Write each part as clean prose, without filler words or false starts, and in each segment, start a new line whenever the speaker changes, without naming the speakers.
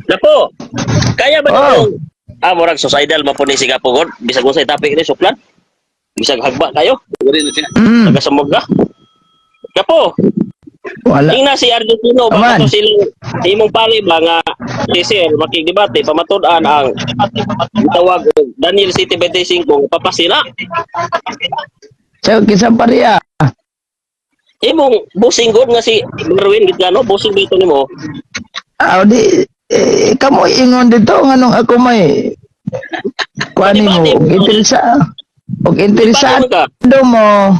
Dapo, kaya ba
Oh.
nyo? Murag suicidal mapuni si Kapugod. Bisag mo sa topic ni Suklan. Bisag hagba kayo. Nagasamog ka. Kapo,
Wala.
tingnan si Argentino,
Aman.
baka to silang imong pali ba nga si Sir, makigdebate, pamatud-an ang tawag Daniel City 25, papasina.
So, kisa pa riya.
Imong busing good nga si Berwin, gitgano, busing dito ni mo.
Di, kamo ingon dito, nganong ako may kuani mo, og interesado mo,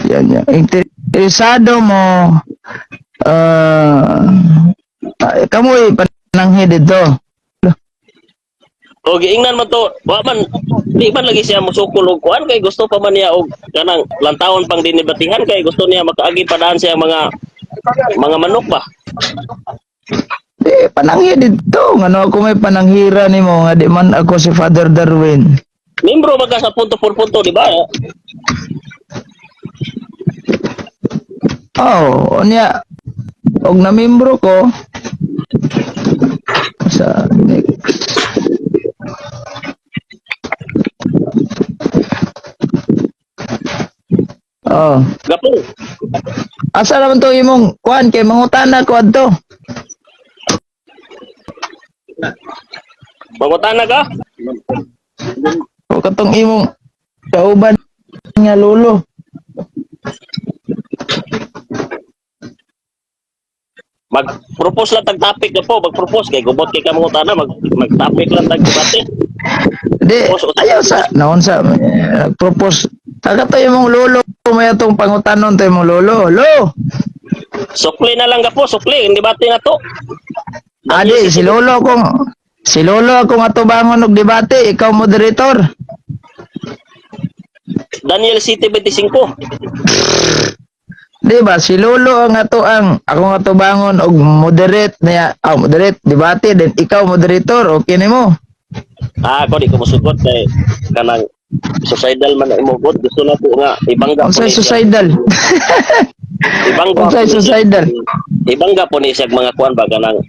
yan, interesado mo, kamo pananghi dito.
O giingnan man to, wa man di man lagi siya musukol og kuan kay gusto pa man niya og kanang lantawon pang dinibatihan kay gusto niya makaagi padaan siya mga manok ba.
Di, pananghi dito, ngano ako may pananghira nimo nga di man ako si Father Darwin.
Membro magka sa punto por punto, di ba?
Oh, unya og namembro ko sa Oh,
Gapo.
asa naman to imong kuan kay mangutana ko adto.
Mangutana ka?
O katong imong kauban nga lolo.
Mag-propose lang tag-topic na po, mag-propose kay gubot kay ka mangutana, mag-topic lang tag-debate.
Di, ayaw sa naon sa propose. Taga to imong lolo may atong pangutanon to imong lolo. Lo.
Sukli na lang gapo, sukli, hindi debate na to.
Adi, si lolo akong atubangon og debate, ikaw moderator.
Daniel City 25.
Di ba si lolo ang akong atubangon og moderate niya, moderate debate then ikaw moderator, okay nimo?
Ako di ko musugot kay kanang suicidal man na imugot. Gusto na po nga ibangga po
Unsay
ni siya.
suicidal?
Ibangga
Unsay suicidal?
Ibangga po ni siya mga kuan ba kanang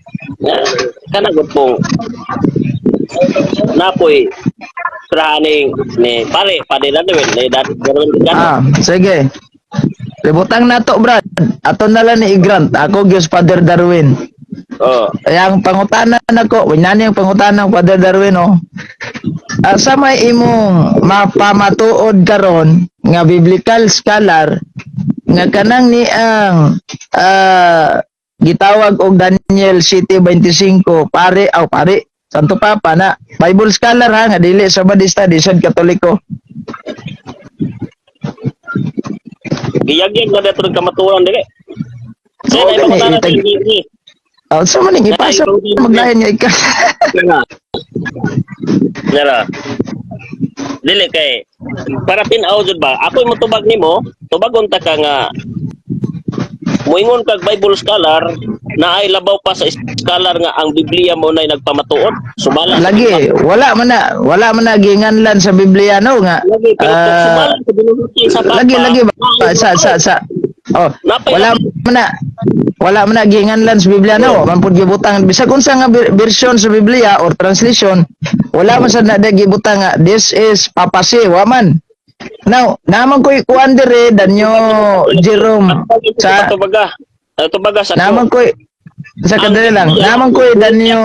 kanang gud pong napoy traning ni pare padela dewen ni dati
Sige. Libutang nato, Brad. Ato na lang ni Grant. Ako gyud Father Darwin.
Oh,
Ang pangutana nako, winani ang pangutana ng Father Darwin, oh. Asa may imong mapamatuod karon nga biblical scholar nga kanang ni ang gitawag og Daniel City 25 pare Santo Papa na Bible scholar ha nga dili sa Badista disod Katoliko.
giyag-yag na dato ng kamaturan dili. Sa
Oo,
na ibang
itag-
ni
Sa maning ipasa maglayan nga ika.
Nara. Dili kay para tinaw jud ba? Ako mo tubag nimo, tubagon ta ka nga moingon kag Bible scholar na ay labaw pa sa scholar nga ang Biblia mo nay nagpamatuod. Sumala.
Lagi wala man na ginganlan sa Biblia no nga.
Lagi pero sumala sa binuhuti sa papa.
Lagi ba sa oh wala man na ginganlan sa Biblia no man pud gibutang bisag unsa nga version sa Biblia or translation wala man sad na gibutang nga this is papasi wa man. Now naman ko ikuan dire danyo Jerome sa
tubaga sa
naman ko sa kadali lang naman ko danyo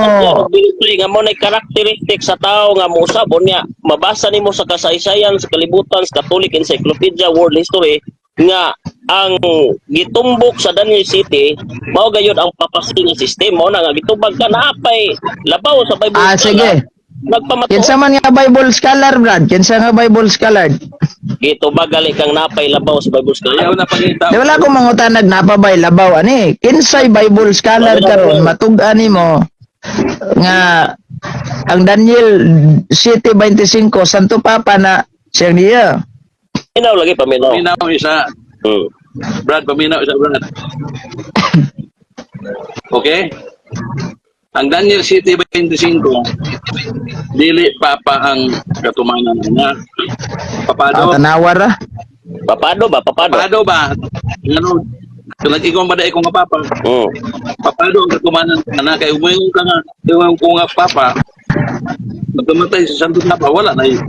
nga mo nay karakteristik sa tao nga mousab unya mabasa nimo sa kasaysayan sa kalibutan sa Catholic Encyclopedia World History nga ang gitumbok sa Daniel City mao gayud ang papasing system mo na nga gitubag ka na apay labaw sa Bible.
sige
Nagpamatuod.
kinsa man nga Bible scholar Brad kinsa nga Bible scholar
Gitubag gali kang napay labaw sa Bible scholar.
di wala ko mangutanag napabay labaw ani kinsay Bible scholar karon matug-an nimo nga ang Daniel City 25 Santo Papa na siya niya.
Minaw lagi paminaw.
Paminaw isa. Brad, paminaw isa, Brad. Okay? Ang Daniel City 25, dili papa ang katumanan niya. Papado.
Tanawar ah.
Papado ba? Papado.
Papado ba? Ano? Kung nag-ikaw maday ko nga papa,
Mm.
papado ang katumanan ka na, kaya umayong ka nga, iwan ko nga papa, nagkamatay sa Santo Papa, wala na yun.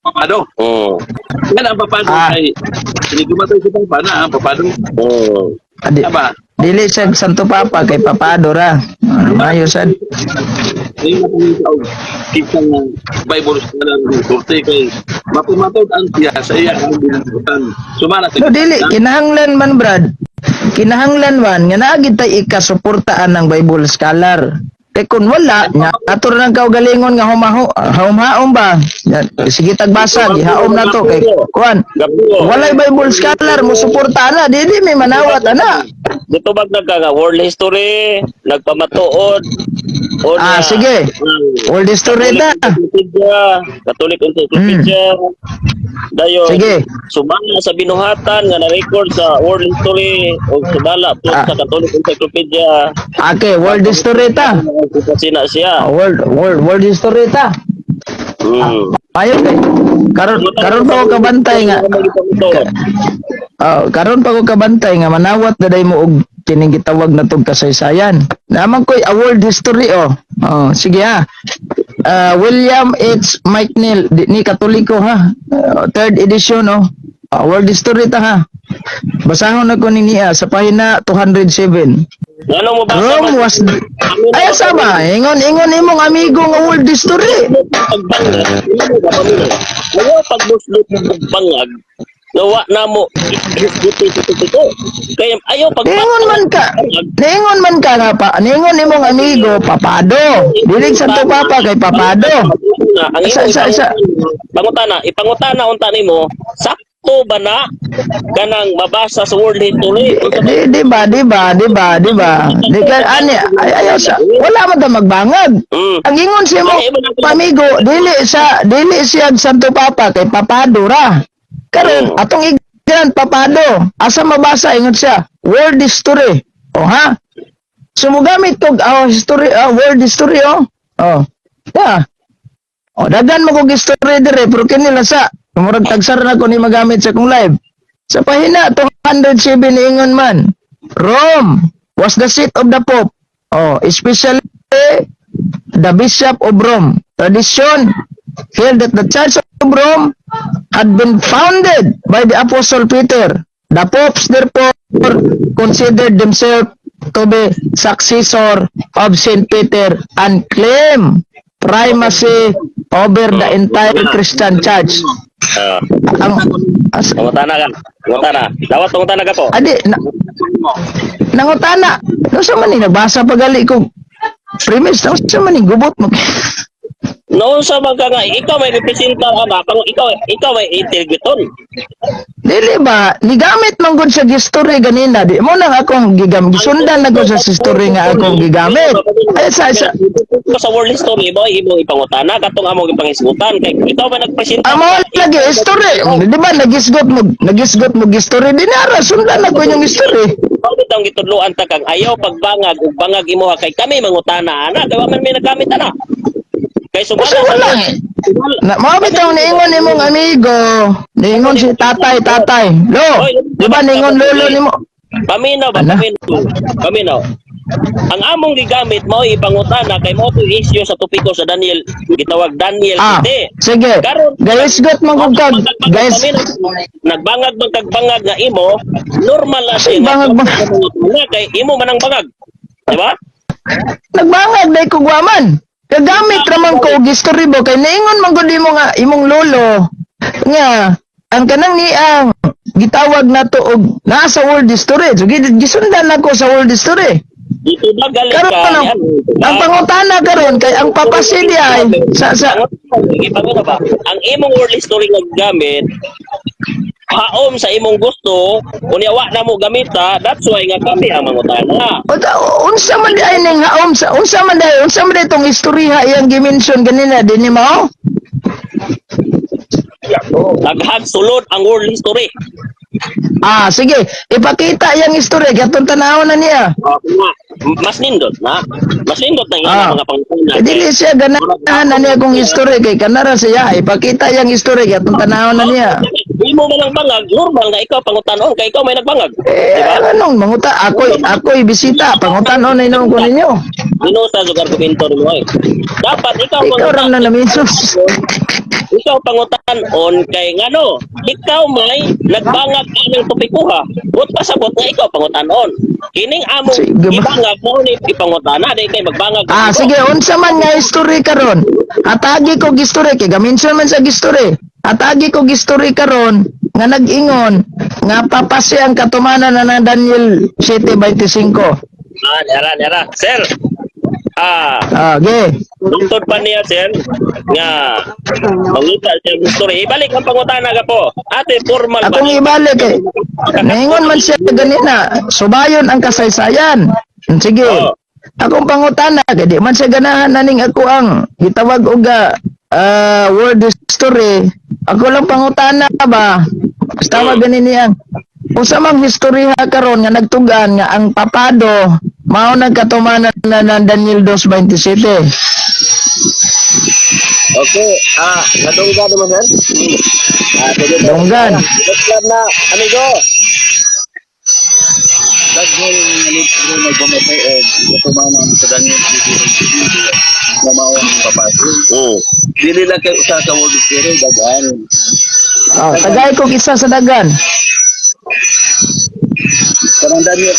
Papado.
Mm.
Yan ang papado kay, hindi kumatay sa papa na, ang papado.
Mm.
Di,
Diba?
dili siya Santo Papa kay Papado ra. Mayo sad.
Hindi mo kung ikaw, kita nga Bible scholar ng surte kay, mapumatod ang siya sa iya ang binagutan. Sumala
No dili kinahanglan man brad. Kinahanglan man nga naa gid tay ikasuportaan ng Bible scholar. Kay kun wala nya ato ra nang kaugalingon nga humhaom ba. Yan, sige tagbasag ihaom na to kay kuan. Walay Bible scholar mo suporta na dili may manawat ana.
Dito bag nagka nga world history, nagpamatuod. O na,
Sige. World history ta.
Catholic Encyclopedia. Dayon.
Sige.
Sumala sa binuhatan nga na-record sa world history o sumala po sa Catholic Encyclopedia.
Okay, world history ta.
Kasi na siya.
World history ta.
Mm.
Ayo kay karon pa ko kabantay nga. Karon pa ko kabantay nga manawat na day mo og kining gitawag na tog kasaysayan. Naman ko'y a world history sige ha. William H. McNeill ni Katoliko ha. Third edition world history ta ha. Basahon ako niya sa pahina 207.
Ano mo ba?
Rome was ay sama ingon imong amigo nga world history.
Ayaw pagbuslot ng pagbangag. Nawa na mo ito. Kaya ayaw
Ningon man ka nga pa. Ningon imong amigo Papado. Dilig Santo Papa kay Papado.
Ang ipangutana unta nimo sakto ba na kanang mabasa sa world history?
Di ba? Di ka ani ayaw sa wala man ta magbangag. Ang ingon si mo pamigo dili siya Santo Papa kay Papado ra. Karon atong igran Papado asa mabasa ingon siya world history. Ha? Sumugamit kog history world history yeah. Dagan mo kog history dire pero kinila sa murag tagsar na ko ni magamit sa kong live. Sa pahina 207 ingon man Rome was the seat of the Pope. Especially the Bishop of Rome. Tradition held that the Church of Rome had been founded by the Apostle Peter. The popes therefore considered themselves to be successor of Saint Peter and claim primacy over the entire Christian Church.
Pangutana. Dawat pangutana ka ko.
Adi, nangutana. No sa man ni nagbasa pagali ko. Premise, no sa man ni gubot mo.
Noon sa mga nga, ikaw may representa ba? Ikaw may intergiton.
Dili ba, nigamit man gud sa history ganina. Di mo nang akong gisundan na ko sa history nga akong gigamit. Ay sa
Sa world history mo, imong ipangutana katong among ipangisgutan kay ikaw ba nagpresenta?
amo lagi history. Di ba nagisgot mo history dinara sundan na ko yung history.
Pag itong gitudloan ta kang ayaw pagbangag ug bangag imo kay kami mangutana ana kay wa man may nagkamit ana. Kay sumala
Kasi wala mga bitaw niingon nimong amigo. Niingon si tatay. Lo, di ba niingon lolo nimo?
Paminaw ba? Paminaw. Ang among gigamit mo ipangutana kay mo to issue sa topiko sa Daniel gitawag Daniel 7.
Sige. Guys, got mo kung guys.
Nagbangag man kag bangag nga imo, normal na siya. Kay imo man ang bangag. Di ba?
Nagbangag dai ko guaman. Kagamit raman ko og history bo kay niingon man gud imo nga imong lolo nga ang kanang niang gitawag nato og nasa world history. So gisundan nako sa world history.
Dito ba galing
Karon
ka?
ang pangutana karon kay ang papasidi ay sa
Ipanguna ba? Ang imong world history nga gamit haom sa imong gusto, unya wa na mo gamita, that's why nga kami ang mangutana.
unsa man di ay ning haom sa unsa man itong istorya iyang gimension ganina dinhi mao?
Naghag sulod ang world history.
Sige, ipakita iyang istorya katong tanawon na niya.
Mas nindot na. Mas nindot na iyang mga pangutana.
Dili siya ganahan na niya kung istorya kay kanara siya ipakita iyang istorya katong tanawon na niya.
Di mo man lang bangag, normal nga ikaw pangutanon kay ikaw may nagbangag. Di ba?
Anong manguta? Ako'y bisita. Pangutanon na inom ko ninyo.
Ginusa sa argumento mo eh. Dapat ikaw
Ikaw ram na naminsos.
ikaw pangutanon kay ngano, ikaw may nagbangag kining tupikuha. But pasabot nga ikaw pangutanon. Kining among
Sige ba?
ibangag mo ni ipangutana di kay magbangag.
Sige, unsa man nga history karon? Atagi ko history kay gaminson man sa history. Atagi ko history karon nga nag-ingon nga papasi ang katumanan na ng Daniel 7:25.
Nara. Sir.
Okay.
Tungtod pa niya, sir, nga mangita siya ng story. Ibalik ang pangutana ka po. Ate, formal ba?
Akong ibalik eh. Naingon man siya ganina, subayon ang kasaysayan. Sige.
Oo.
Akong pangutana, di man siya ganahan naning ako ang gitawag og world history. Ako lang pangutana ba? Basta ganin niya. Usa mang history ha karon nga nagtugan nga ang papado mao nagkatumanan na ng Daniel 2:27.
Okay. Nadunggan naman, sir? Sige.
Dunggan.
Club na, amigo.
Daghang mga libro na gumatay o katumanan sa Daniel 7:25 na mao ang papasok. Dili lang kay usa ka world history daghan.
Tagay ko isa sa dagan.
Kanang Daniel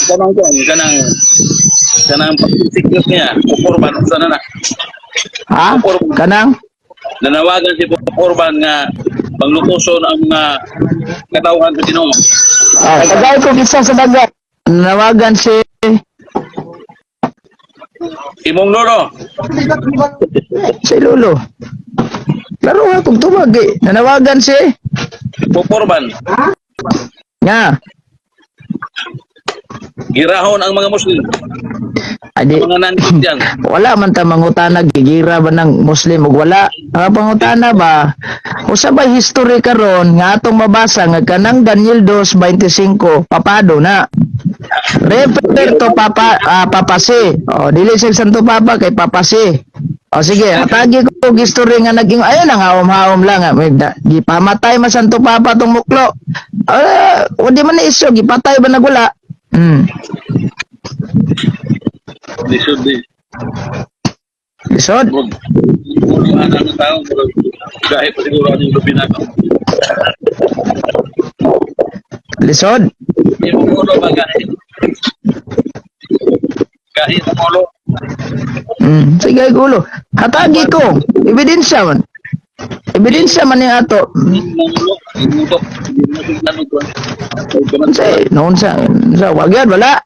kanang pagsikip niya, Poporban sana na.
Ha? Kanang?
Nanawagan si Poporban nga panglutuson ang mga katawhan sa Ginoo.
Tagay ko isa sa dagan. Nawagan si
Imong lolo,
Lolo. Laro akong tumag eh. Nanawagan si
Poporban,
nga.
girahon ang mga Muslim,
Adi,
mga non-Christian.
wala man ta mangutana gigira ba ng Muslim ug wala. Ang pangutana ba usa ba history karon nga atong mabasa nga kanang Daniel 2:25 papado na. Refer to papasi. Dili sa Santo Papa kay papasi. Sige, atagi ko og history nga naging ayun ang hawom-hawom lang gipamatay man Santo Papa tong muklo. Di man na iso gipatay ba nagula.
Lisod di.
Lisod.
Mga anak ng tao, kahit pa siguro ang yung binaka.
Lisod.
Imong lolo ba kahit? Kahit ang lolo.
Sige gulo. Hatagi ko. Ebidensya man. Ebidensya man yung ato.
Imong lolo, imong lolo.
Noon sa wag yan, wala.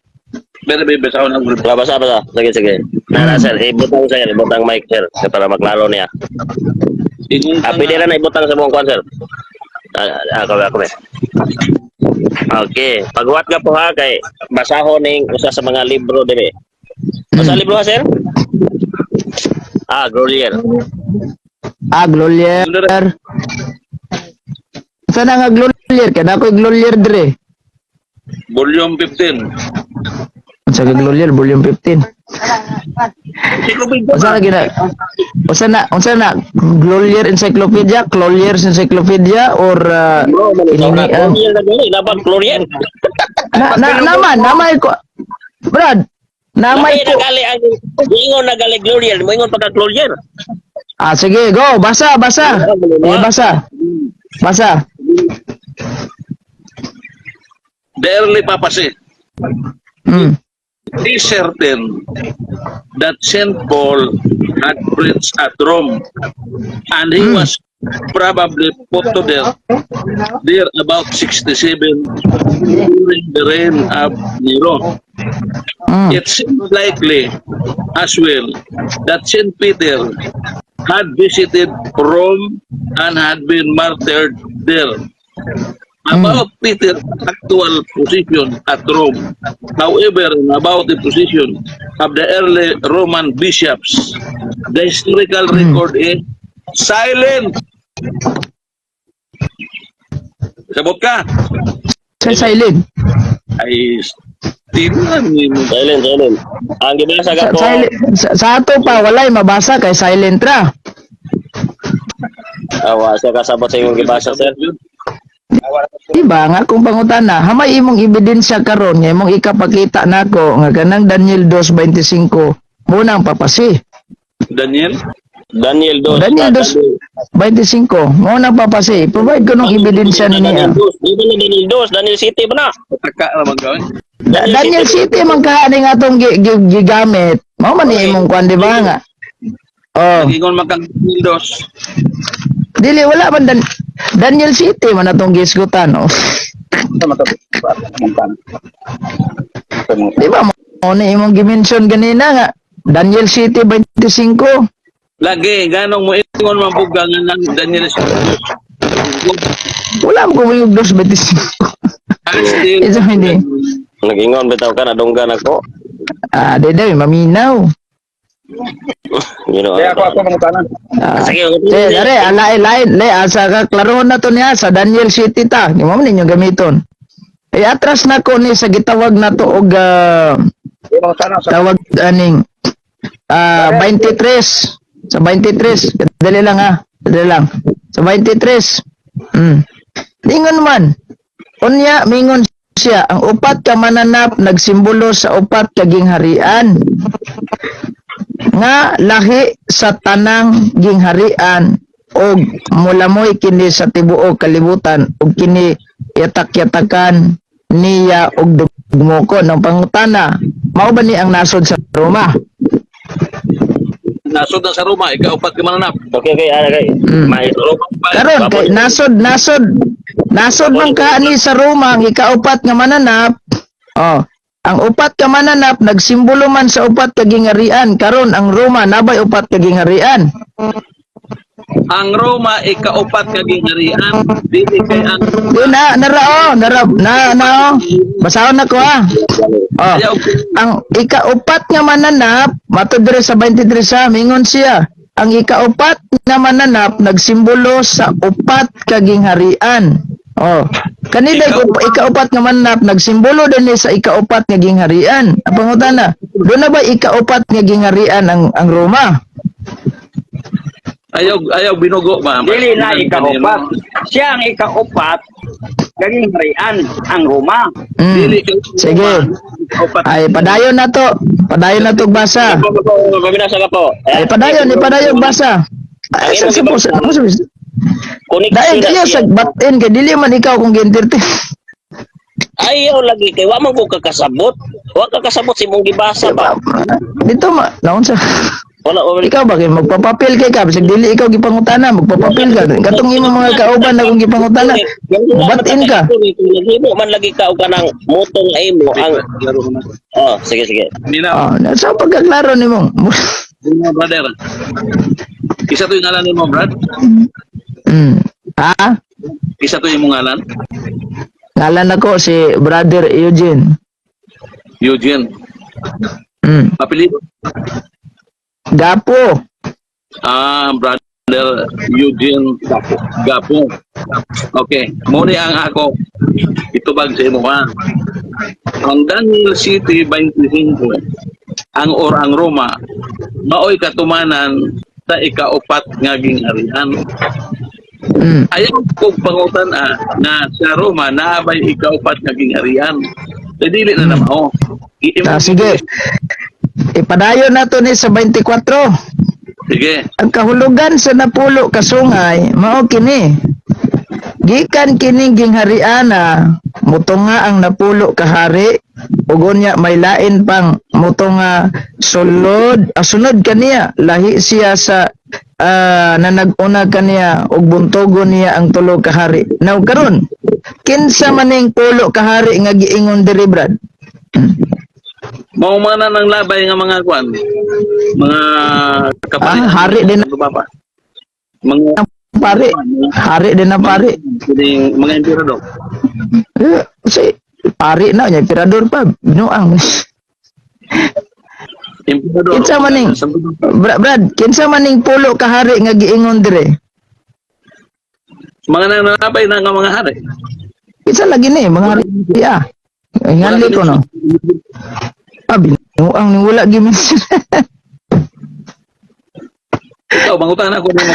Pero may basaw ng grupo.
Basa. Sige. Nara, sir. Ibutang, sir. Ibutang mic, sir. Para maklaro niya. Pwede na ibutang sa buong kwan, sir. Ako eh. Okay. Pagwat ka po ha, kay basahon ng usa sa mga libro dire. Usa libro ha, sir? Grolier.
Glolier. Saan nga glolier? Kaya ako'y glolier dire.
Volume 15.
Sa glolier, volume 15. Unsa na glolier encyclopedia, Clolier's encyclopedia or
Glorier na gali, dapat Glorier.
namay ko. Brad, namay ko.
Nagali ang ingon na gali Glorier, mo ingon pagka Glorier.
Sige, go. Basa. Basa.
The early papacy. It is certain that St. Paul had preached at Rome and he was probably put to death there about 67 during the reign of Nero. It seems likely as well that St. Peter had visited Rome and had been martyred there. About Peter's actual position at Rome, however, about the position of the early Roman bishops, the historical record is silent. Sabot ka?
Sa silent.
Ay, tingnan mo.
Silent. Ang gibasa ka po.
Sa ato pa walay mabasa kay silent ra.
Sa kasabot sa imong gibasa, sir.
Diba nga kung pangutana, hamay imong ebidensya karon nga imong ikapakita nako nga kanang Daniel 2:25 muna ang papasi.
Daniel?
Daniel 2.
Daniel 2:25 muna ang papasi. Provide ko ng ebidensya niya.
Daniel 2, Daniel City ba na?
Pataka naman gawin.
Daniel City man kaani nga atong gigamit. Mao man ni imong kwan di ba nga? Oh,
Ingon makang Daniel 2.
dili wala man Daniel City man atong gisgutan oh. Di ba mo ni imong gimension ganina nga Daniel City 25.
Lagi, ganong mo ingon mabuga nga ng Daniel
Wala mo kumuyog 2:25.
Still,
Ito hindi.
Nag-ingon bitaw ka na dunggan ako.
Ah, dede maminaw.
You know.
ako mangutanan.
Sige,
Dere, lain le asa ka klarohon na to niya sa Daniel City ta. Di mo ninyo gamiton. Atras na ko ni sa gitawag na to og tawag aning 23 sa 23 dali lang ha. Dali lang. Sa 23. Lingon man. Unya mingon siya ang upat ka mananap nagsimbolo sa upat ka gingharian. Nga lahi sa tanang gingharian og mulamoy kini sa tibuok kalibutan og kini yatak-yatakan niya og dugmoko ng pangutana. Mao ba ni ang nasod sa Roma?
Nasod na sa Roma, ika-upat ka mananap.
Okay, kay. Maestro.
Karon kay nasod man kaani sa Roma ang ikaupat nga mananap. Oh, ang upat ka mananap nagsimbolo man sa upat ka gingharian. Karon ang Roma nabay upat ka gingharian.
Ang Roma, ika-upat ka gingharian. Dili kay ang
Di na basahon na ko ha. Oh,
Ayaw.
ang ikaupat nga mananap matud diri sa 23 sa mingon siya. Ang ikaupat nga mananap nagsimbolo sa upat ka gingharian. Oh, kanila ikaupat nga mananap nagsimbolo din sa ikaupat nga gingharian. Ang pangutana, do na ba ikaupat nga gingharian ang Roma?
Ayaw binugo ba?
Dili na ikaupat. Siya ang ikaupat, gaging harian ang Roma.
Dili kay
Sige.
Ika-upat.
Ay padayon na to. Padayon na to basa.
Pabinasa ka po.
Ay padayon basa. Ay sa dahil kayo sa batin kay dili man ikaw kung gintirti.
Ayaw lagi kay wa man ko kakasabot. Wa kakasabot si mong gibasa ba.
Dito naon sa
Wala
ikaw ba kay magpapapil kay ka bisag dili ikaw gipangutana magpapapil ka katong imong mga kauban na kung gipangutana batin ka.
Himo man lagi ka og kanang motong imo ang sige.
Mina,
Sa pagkaklaro nimo.
brother. Isa to yung ngalan ni mo, Brad?
Ha?
Isa to yung ngalan?
Ngalan ako si Brother Eugene.
Eugene. Apelido?
Gapo.
Brother Eugene Gapo. Okay. Muna ang ako. Itubag sa imo ha. Ang Daniel City 25, ang Roma, maoy katumanan sa ikaupat nga gingharian. Ayaw kong pangutan na sa Roma naabay ikaupat nga gingharian. Dili na naman.
Sige. Ipadayon na to ni sa 24.
Sige.
Ang kahulugan sa napulo kasungay mao kini. Gikan kining ginghariana mutunga ang napulo kahari ug unya may lain pang mutunga sunod kaniya lahi siya sa nanag-una kaniya ug buntogon niya ang tulo kahari. Now karon kinsa maning pulo kahari nga giingon diri Brad?
Maumana ng labay nga mga kwan. Mga kapalit.
Hari din
Baba. Mga
pare. Hari din na pare.
mga emperador.
Si pare na nya emperador pa binuang.
Emperador.
Kinsa maning Brad, kinsa maning pulo ka hari nga giingon dire?
Mga nananabay na nga mga hari.
Kinsa lagi ni mga hari ya. Ngali ko no. Binuang ni wala gimension.
Ikaw, mangutan ako ng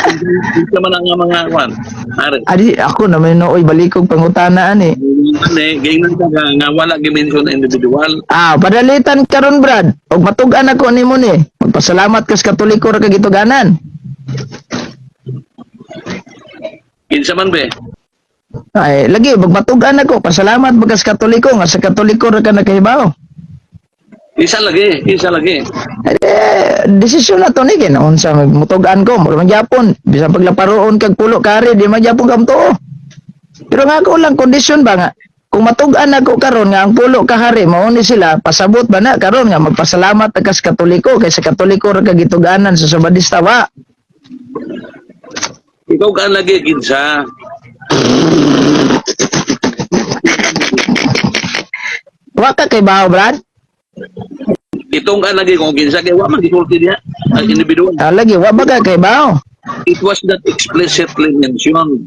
kinsa man ang mga kwan. Are.
Adi ako na may nooy balikog pangutanaan eh.
Gingnan ka nga wala gimension individual.
Padalitan karon Brad. Og matugan ako nimo ni. Magpasalamat ka sa Katoliko ra kag gituganan.
Kinsa man be?
Ay, lagi magmatugan ako. Pasalamat bagas Katoliko nga sa Katoliko ra ka nakahibaw.
Isa lagi.
Desisyon na to ni kin unsa magmutugan ko mo man Japon bisan paglaparoon kag pulo kari di man Japon kam tuo. Pero nga ako lang kondisyon ba nga kung matugan ako karon nga ang pulo ka hari mao ni sila pasabot ba na karon nga magpasalamat ka sa Katoliko kay sa Katoliko ra ka gituganan sa Sabadista wa.
Ikaw ka lagi kinsa.
Wa ka kay bawo Brad?
Itong ka lagi kung kinsa kay wa man gisulti diha ang individual.
Lagi wa ba ka kay bawo?
It was not explicitly mentioned.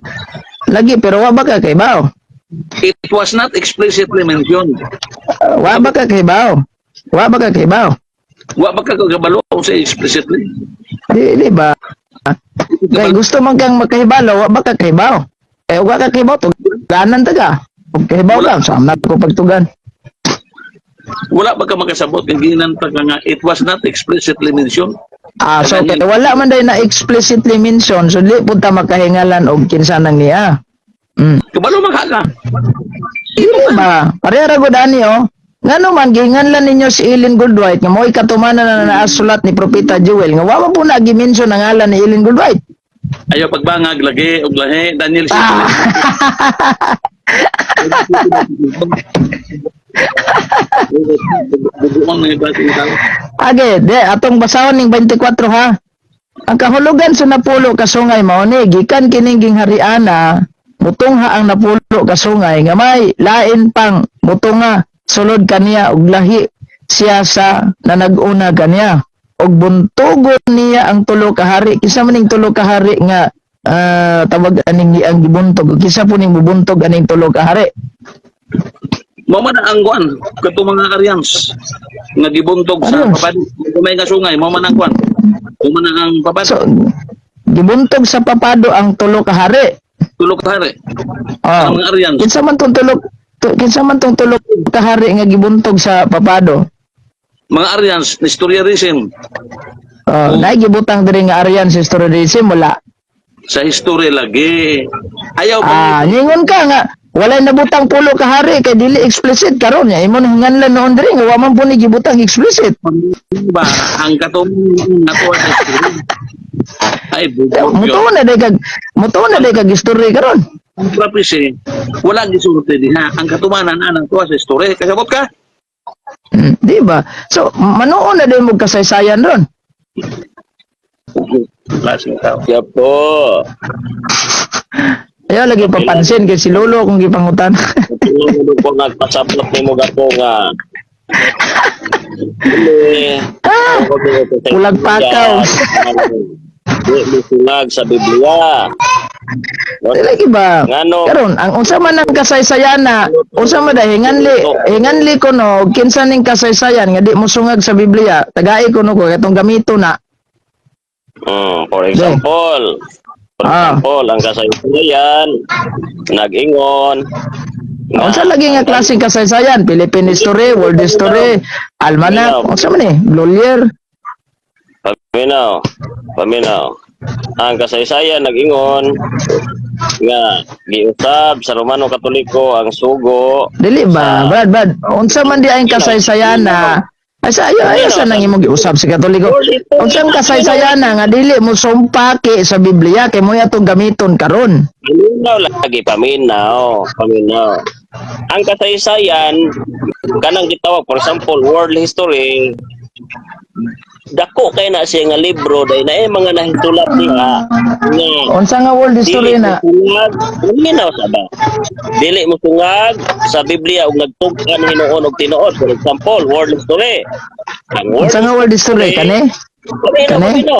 Lagi pero wa ba ka kay bawo?
It was not explicitly mentioned.
Wa ba ka kay bawo? Wa ba ka kay bawo?
Wa ba ka kagabalo sa explicitly?
Di ba? Kay gusto man kang makahibalo, wa ba ka kahibaw? Wa ka kahibaw, tuganan taga. Kung kahibaw ka, saan na ko pagtugan?
Wala ba ka makasabot kung ginanta ka nga it was not explicitly mentioned?
So kay wala man day na explicitly mention, so di punta makahingalan og kinsa nang niya.
Kabalo makaka.
Dili ba? Parehara gud ani Ngano man ginganlan ninyo si Eileen Goldwhite nga mo'y katumanan na naasulat ni Propeta Joel nga wa man po na gi-mention ang ngalan ni Eileen Goldwhite.
Ayaw pagbangag lagi og lahi Daniel si.
De atong basahon ning 24 ha. Ang kahulugan sa napulo ka sungay mao ni gikan kining ginghariana mutungha ang napulo ka sungay nga may lain pang mutungha sulod kaniya og lahi siya sa nanag-una kaniya og buntugon niya ang tulo ka hari kinsa maning tulo ka hari nga tawag aning ang gibuntog kinsa po ning bubuntog aning tulo ka hari
Mo man ang kwan kato mga Aryans nga gibuntog sa papado may nga sungay mo man ang kwan mo man ang papado
so gibuntog sa papado ang tulo ka hari
tulo ka hari
ang
mga Aryans
kinsa man tong tulo ka hari nga gibuntog sa papado
mga Aryans historianism
na gibutang diri nga Aryan sa historianism wala
sa history lagi ayaw ba
ningon ka nga walay nabutang pulo ka hari kay dili explicit karon nya imo hinganlan noon diri nga wa man po ni gibutang explicit
ba ang katong nato sa history ay
mutuon na day kag history karon
ang prophecy wala gisulti diha ang katumanan anang tuwa sa history kasabot ka
di ba so manuon na day mo kasaysayan ron
klaseng tao
Yapo.
ayaw lagi papansin kay si Lolo kung gipangutan
Ano po nagpasabot ni mo gato nga.
Pulag pakaw.
Di sungag sa Biblia.
lagi ba
Ngano?
karon ang unsa man ang kasaysayan na unsa man hinganli ko no kinsa ning kasaysayan nga di mo sungag sa Biblia tagay ko no ko katong gamito na
For example, ang kasaysayan, nag-ingon.
unsa lagi nga klaseng kasaysayan Philippine history world history almanac unsa man Glolier
Paminaw. Ang kasaysayan nag-ingon nga giusab sa Romano Katoliko ang sugo.
dili ba Brad unsa man di ang kasaysayan na ayo sa nang imong giusab sa Katoliko unsang kasaysayan na nga dili mo sumpaki sa Biblia kay mo atong gamiton karon
Paminaw. Ang kasaysayan kanang gitawag for example world history dako kay na siya nga libro dahil na mga nahitulat niya nga
unsa nga world history na
paminaw sa ba dili mo tungag sa Biblia ug nagtug-an hinuon og tinuod for example world history
unsa nga world history kani
paminaw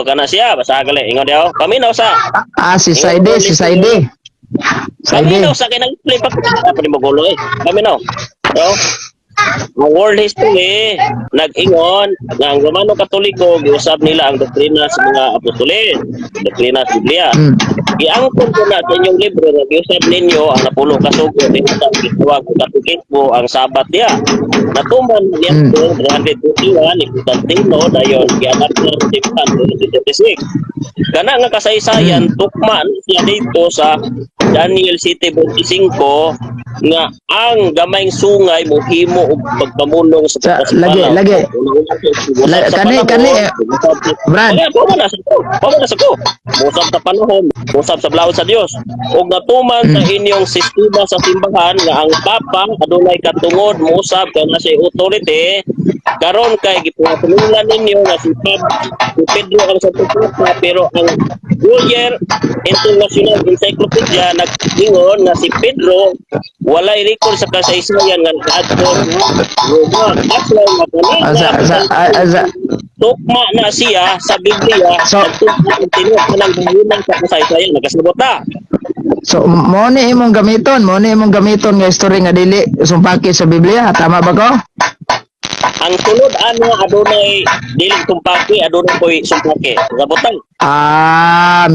kana siya basa gali ingon daw paminaw sa
si Saide
paminaw sa kinang play pa ni mo gulo paminaw ang world history nag-ingon nga ang Romano Katoliko giusab nila ang doktrina sa mga apostoles, doktrina sa Biblia. Iangkon ko na sa inyong libro nga giusab ninyo ang napulo ka sugo dito sa gitawag og katekismo ang Sabat dia. Natuman niya 321 ni Constantino dayon gianak na sa 26. Kana nga kasaysayan tukma siya dito sa Daniel 7:25 nga ang gamayng sungay mohimo og pagpamulong sa
lagi. Kani, Brad.
Pamana sa ko. Musab sa panahon, musab sa blaon sa Dios. Ug natuman sa inyong sistema sa simbahan nga ang Papa adunay katungod musab kana sa authority karon kay gipatuloyan ninyo nga si Pedro ang sa Papa pero ang Royal International Encyclopedia nag-ingon na si Pedro walay record sa kasaysayan nga adto Roma. Aslan nga tukma na siya sa Biblia
So-
tinuod ka ng bangunan sa kasaysayan nagkasabot na.
So mo ni imong gamiton nga history nga dili sumpaki sa Biblia, tama ba ko?
Ang sulod ano adunay dili tumpaki adunay koy sumpaki kasabotan.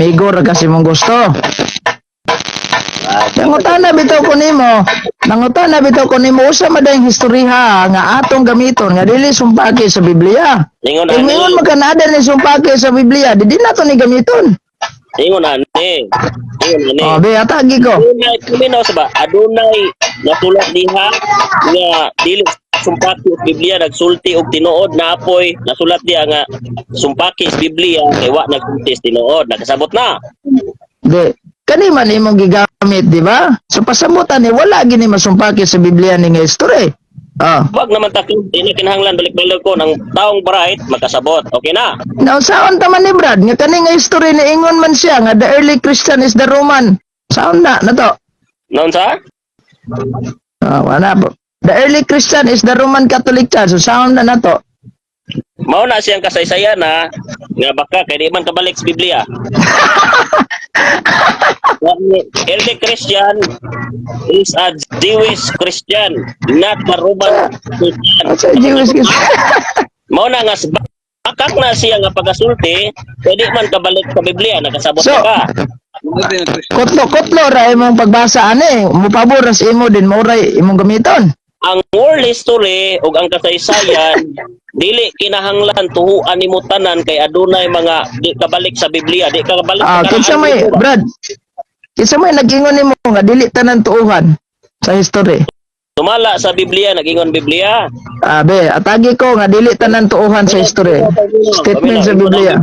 Migo ra kasi mong gusto. Nangutana bitaw ko nimo usa madayong historya nga atong gamiton nga dili sumpaki sa Biblia.
Ingon
Ingon magkanada ni sumpaki sa Biblia, di nato ni gamiton.
Ingon ani.
Be atagi ko.
Adunay kuminaw sa ba adunay nasulat diha nga dili sumpaki sa Biblia nagsulti og tinuod na apoy nasulat diha nga sumpaki sa Biblia kay wa nagsulti sa tinuod nakasabot na.
Di kani man imong gigamit, di ba? So pasamutan ni wala gini masumpaki sa Biblia ni nga history.
Wag naman takil dili kinahanglan balik-balik ko ng taong bright makasabot. Okay na.
Now, saan taman ni Brad? Nga kani nga history ni ingon man siya nga the early Christian is the Roman. Saan na to?
Noon sa?
Wala po. The early Christian is the Roman Catholic Church. So, saan na to?
Mao na siyang kasaysayan na nga baka kay di man kabalik sa Biblia. Early Christian is a Jewish Christian, not a Roman Christian.
Sa Jewish
Mao na nga bakak na siya nga pagasulti, pwede man kabalik sa Biblia nakasabot
So,
ka.
Kutlo ra imong pagbasa ani. Mupabor sa imo din mo ra imong gamiton.
Ang world history ug ang kasaysayan dili kinahanglan tuhuan nimo tanan kay adunay mga di kabalik sa Biblia, di ka kabalik
Kinsa may Brad? Kinsa may nag-ingon nimo nga dili tanan tuuhan sa history?
Tumala sa Biblia, nag-ingon Biblia.
Be, atagi ko nga dili tanan tuuhan sa history. Statement sa Biblia.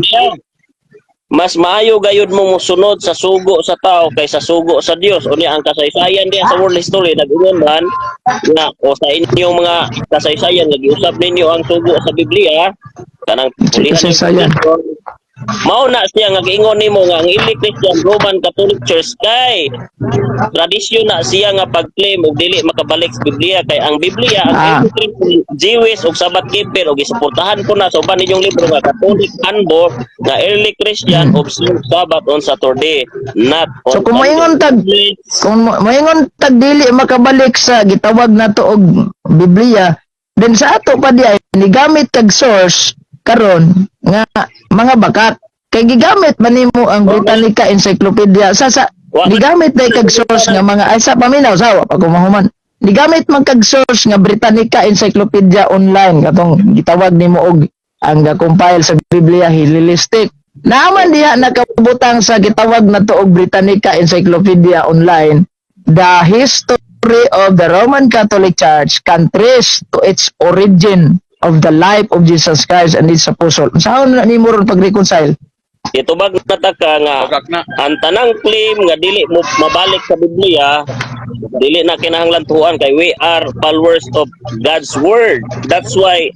Mas maayo gayud mo musunod sa sugo sa tao kaysa sugo sa Dios. Uni ang kasaysayan diya sa world history nag-ingon man na o sa inyong mga kasaysayan nag-iusab ninyo ang sugo sa Biblia kanang
Kasaysayan.
mao na siya nga giingon nimo nga ang early Christian Roman Catholic Church kay tradisyon na siya nga pag-claim og dili makabalik sa Biblia kay ang Biblia ang early Christian Jewish ug Sabbath keeper og gisuportahan ko na sa uban ninyong libro nga Catholic handbook nga early Christian observe Sabbath on Saturday not on
So kung moingon tag dili makabalik sa gitawag nato og Biblia, then sa ato pa di ay nigamit kag source karon nga mga bakat kay gigamit man nimo ang Britannica Encyclopedia sa gigamit day kag source nga mga ay sa paminaw sa wa pa ko mahuman gigamit man kag source nga Britannica Encyclopedia online katong gitawag nimo og ang compile sa Biblia Hellenistic naman diha nakabutang sa gitawag na to og Britannica Encyclopedia online the history of the Roman Catholic Church can trace to its origin of the life of Jesus Christ and its apostle. Saan na ni mo ron pag-reconcile?
Itubag na taka nga ang tanang claim nga dili mo mabalik sa Biblia dili na kinahanglan tuhuan kay we are followers of God's word. That's why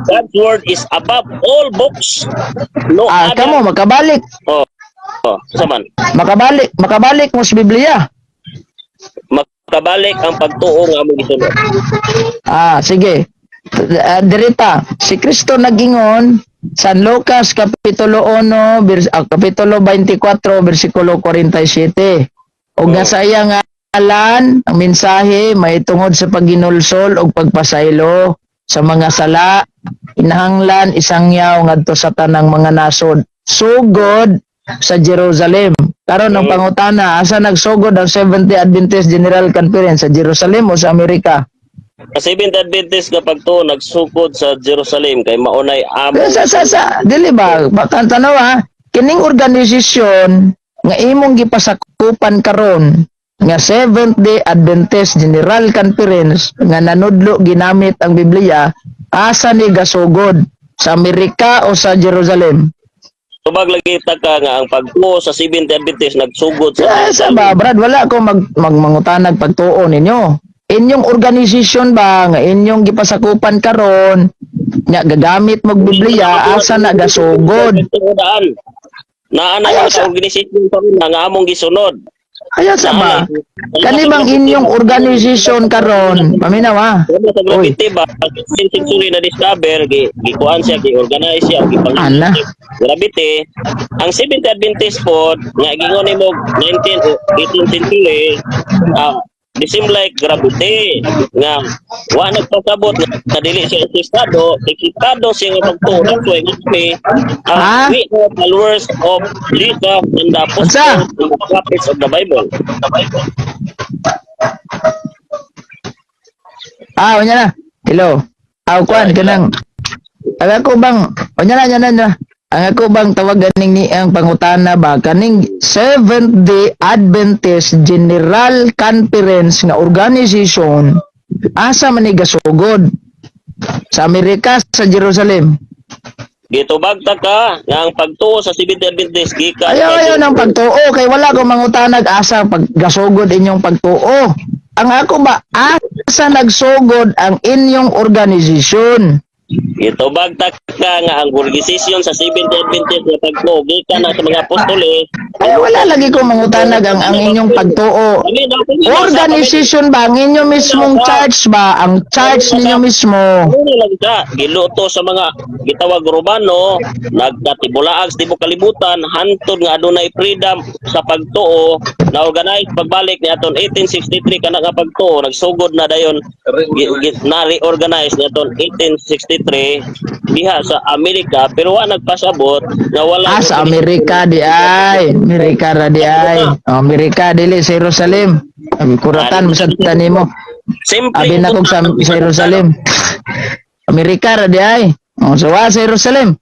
God's word is above all books. No other.
Kamo makabalik.
Saman.
Makabalik mo sa Biblia.
Makabalik ang pagtuo nga among gisunod.
Sige. Dirita, si Kristo nagingon San Lucas Kapitulo 1 Kapitulo 24 versikulo 47 ug nga saya nga ngalan, ang mensahe may tungod sa pagginulsol o pagpasaylo sa mga sala, inahanglan isangyaw ngadto sa tanang mga nasod. Sugod sa Jerusalem. Karon ang pangutana, asa nagsugod ang Seventh-day Adventist General Conference, sa Jerusalem o sa Amerika?
Sa Seventh Adventist nga pagtuo nagsukod sa Jerusalem kay maunay amo.
Dili ba? Baka tanaw ha, kining organisasyon nga imong gipasakupan karon nga Seventh-day Adventist General Conference nga nanudlo ginamit ang Biblia, asa ni gasugod? Sa Amerika o sa Jerusalem?
Tubag lagi ta ka nga ang pagtuo sa Seventh Adventist nagsugod
Sa ba, Brad, wala ko magmangutanag pagtuo ninyo. Inyong organisasyon ba nga inyong gipasakupan karon nga gagamit mog Biblia, asa na gasugod?
Naa na
Ayaw
sa
sa-
organisasyon pa rin nga among gisunod.
Kaya sa ba? Kani bang inyong organisasyon karon? Paminaw ha.
Kung sa
Uy.
gravity ba, 16th century na discover, gikuan siya, gi-organize siya,
Ana.
gravity. Ang Seventh Adventist po, nga gingon ni mo 19th, 18th century, they seem like gravity nga wa nagpasabot nga dili siya eksistado siya nga pagtuo so
Ha?
we are followers of Jesus and the apostles
Unsa?
and the prophets of the Bible.
Unya na. Hello. Kwan kanang. Ang ako bang, unya na. Ang ako bang tawagan ni ang pangutana ba kaning Seventh-day Adventist General Conference nga organisasyon asa man ni gasugod? Sa Amerika, sa Jerusalem?
Gitubag ta ka nga ang pagtuo sa Seventh Adventist gikan
Ayaw ng pagtuo kay wala ko mangutanag asa paggasugod inyong pagtuo. Ang ako ba asa nagsugod ang inyong organisasyon?
Gitubag ta ka nga ang organisasyon sa Seventh Adventist nga pagtuo gikan na sa mga apostoles.
Ay wala lagi ko mangutanag ang inyong pagtuo. Organisasyon ba ang inyong mismong church ba? Ang church ninyo mismo?
Ano lang ka, giluto sa mga gitawag Romano, nagkatibulaag sa tibok kalibutan, hantod nga adunay freedom sa pagtuo, na organize pagbalik ni aton 1863 kana nga pagtuo, nagsugod na dayon, na reorganize ni aton 1863 diha sa Amerika, pero wa nagpasabot nga wala
Sa Amerika di ay. Amerika ra di ay. Amerika dili sa Jerusalem. Abi kuratan mo sa tanimo.
Simple
Abi na kog sa Jerusalem. Amerika ra di ay. So wa sa Jerusalem.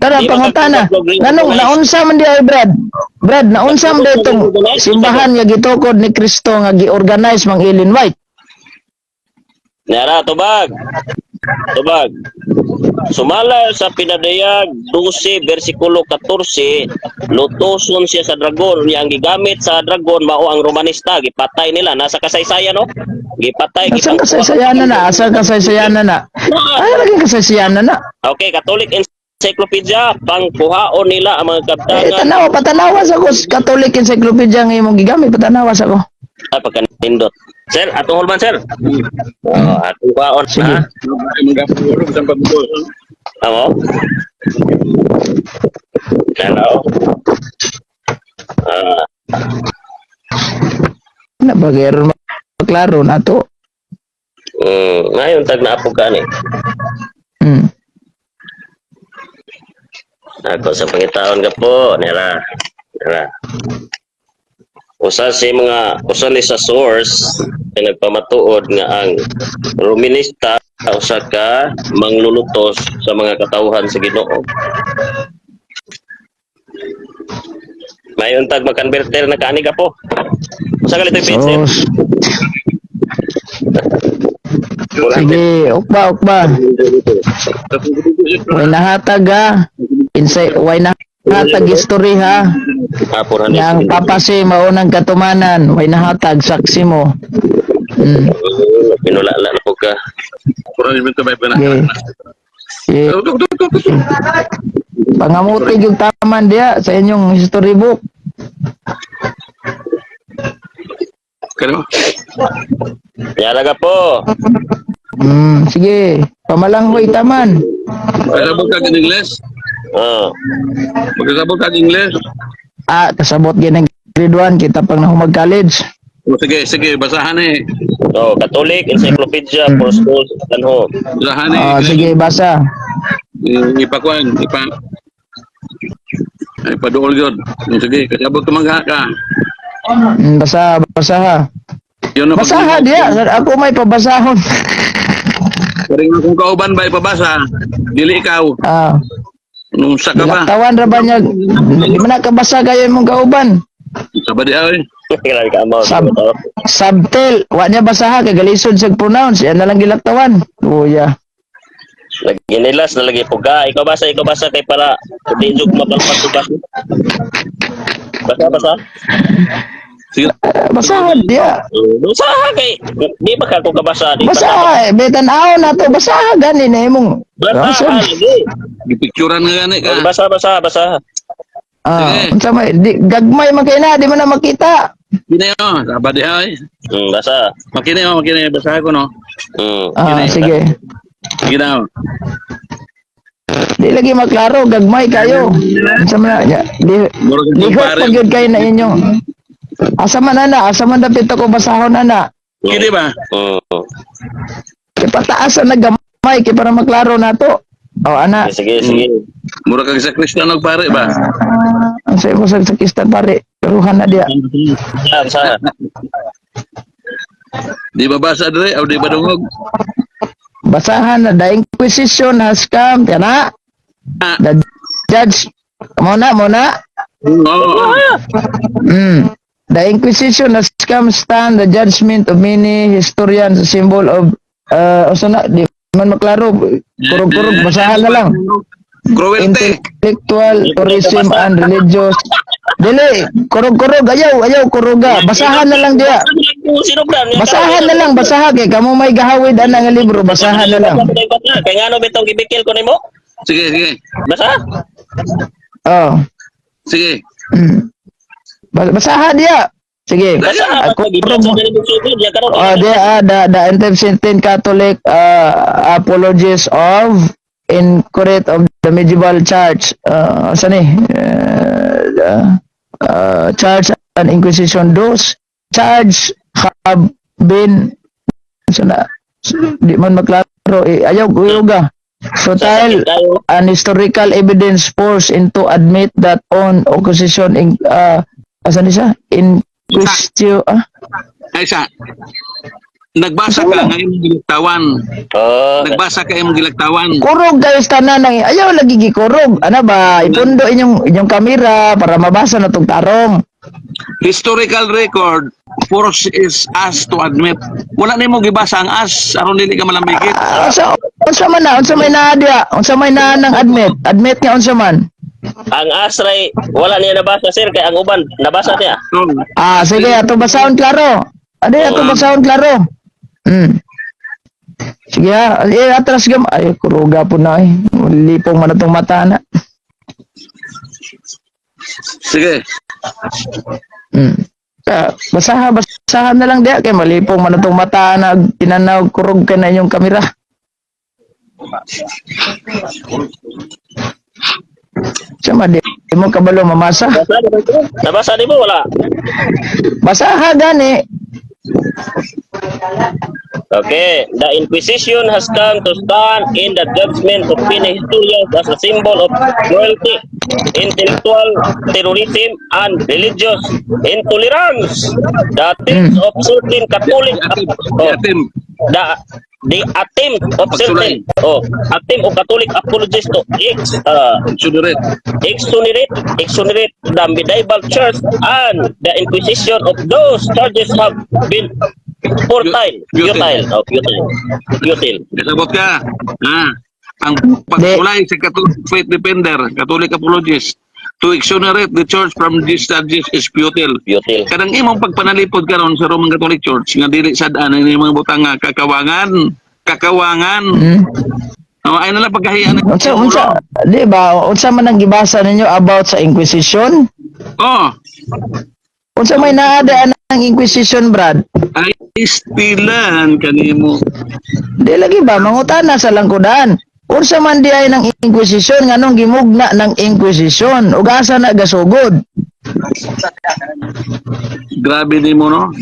Tara pangutana. Nganong naunsa man di ay Brad? Brad, naunsa man di itong simbahan nga gitukod ni Kristo nga gi-organize mang Ellen White?
Nara, tubag. Sumala sa pinadayag 12 versikulo 14, lutoson siya sa dragon. Yang gigamit sa dragon mao ang Romanista, gipatay nila nasa kasaysayan no. Gipatay
Asa kasaysayan na? Asa kasaysayan na? Ay lagi kasaysayan na.
Okay, Catholic Encyclopedia pangkuhaon nila ang mga kabtangan.
Patanawas ako sa Catholic Encyclopedia nga imong gigamit, patanawas ako.
Ay pagkanindot. Sir, atong hulman sir. Atong kuhaon
Sige.
ha.
Manggapuro sa pagbuo.
Amo. Hello.
Na bagayron maklaro nato.
Ngayon tag naapog ka ni. Ako sa pangitaon ka po, nila. Usa ni sa source ay nagpamatuod nga ang Romanista usa ka manglulutos sa mga katawhan sa Ginoo. May untag magkonverter na kaani ka po. Usa ka litoy pinsin.
Sige, ukba. Way nahatag ha. Way nahatag history ha. Yang papasi maunang katumanan. Way nahatag saksi mo.
Pinulala na po ka.
Kurang ibig ito may
Sige. Sige. Pangamutig yung taman diya sa inyong history book.
Kano?
Yara ka po.
Sige. Pamalanghoy taman.
Magkasabot ka ng English? Magkasabot ka ng English?
Kasabot ganang grade 1 kita pang nahumag college.
Sige, sige, basahan eh.
Oh, Catholic Encyclopedia for Schools and Home.
Basahan eh.
Sige, basa.
Ipakuan, ay paduol yun. Sige, kasabot tumangga ka.
Basa ha.
Yun ang
Basa ha diya. Ako may pabasahon.
Karing akong kauban ba ipabasa? Dili ikaw. Nung sa ka ba?
Dilaktawan ra ba niya? Di man nakabasa kayo imong kauban.
Sabadi ay.
Kailan ka mo?
Subtle. Wa niya basaha kay galisod sa pronounce. Yan na lang gilaktawan. Kuya.
Ginilas na lagi puga. Ikaw basa kay para di jud mapalpatugas. Basa.
Sige.
Basahan diya.
Basaha kay di ba ka ko kabasa di.
Basaha. Betan-aw na to. Basaha gani na imong.
Basaha lagi.
Gipicturean nga gani ka.
Basa.
Unsa may gagmay man kay na di man na makita.
Kini oh, sabadi ay.
Basa.
Makini basahan ko no.
Sige.
Sige daw.
Di lagi maklaro, gagmay kayo. Unsa man na? Lihot pag yun kayo na inyo. Asa man dapit ako basahon ana.
Kini ba?
Kay pataas na gamay kay para maklaro nato. Ana.
Sige.
Mura kag sa Kristo nagpare ba?
Ang sayo ko sa kistan pare. Ruhan na diya.
Basa.
Di ba basa dire o di ba dungog?
Basahan na the Inquisition has come. Kana. The judge. Muna.
Oo.
The Inquisition has come stand the judgment of many historians, a symbol of di man maklaro, kurog-kurog, basahan na lang.
Cruelty.
Intellectual, tourism, and religious. Dili, kurog-kurog, ayaw, kuruga. Basahan na lang diya. Basahan na lang, basaha kay kamo may gahawid ana nga libro, basahan na lang.
Kay ngano bitong gibikil ko nimo?
Sige.
Basa.
Sige.
Basahan diya. Sige.
Basa
Ako the Intercentine Catholic apologies of incorrect of the medieval church. Church and Inquisition. Those charge have been di man maklaro ayaw ga. So dahil an historical evidence forced into admit that on opposition in Inquisition
Ay sa. Nagbasa ka ngayon gilagtawan. Nagbasa ka imong gilagtawan.
kurog kayo tanan nang ayaw lagi gikurog. Ana ba ipundo inyong kamera para mabasa na tong tarong.
Historical record forces us to admit. Wala nimo gibasa ang as aron dili ka malambigit.
Unsa may na dia? Unsa may na nang admit nga unsa man?
Ang asray wala niya nabasa sir kay ang uban nabasa niya.
Sige ato basahon klaro. Ato basahon klaro. Sige atras gam ay kuruga po na lipong man atong mata na.
Sige.
Basahan na lang diya kay malipong man atong mata na tinanaw kurog ka na inyong kamera. Sama di mo kabalo mamasa.
Nabasa di mo wala.
Basaha gani.
Okay, the Inquisition has come to stand in the judgment of many historians as a symbol of cruelty, intellectual terrorism, and religious intolerance. The attempts of certain Catholic the attempt of certain Catholic apologists to exonerate the medieval church and the Inquisition of those charges have been futile.
Kasabot ka. Ang pagsulay sa Catholic faith defender, Catholic apologist, to exonerate the church from these charges is futile. Kadang imong pagpanalipod karon sa Roman Catholic Church nga dili sad-an ni mga butang nga kakawangan. Ay na lang pagkahiyaan.
Unsa di ba unsa man ang gibasa ninyo about sa Inquisition? Unsa may naada ang Inquisition, Brad?
Ay istilan kanimo.
Di lagi ba mangutana sa langkudan. Unsa man di ay ng Inquisition nganong gimugna ng Inquisition ug asa na gasugod?
Grabe nimo no.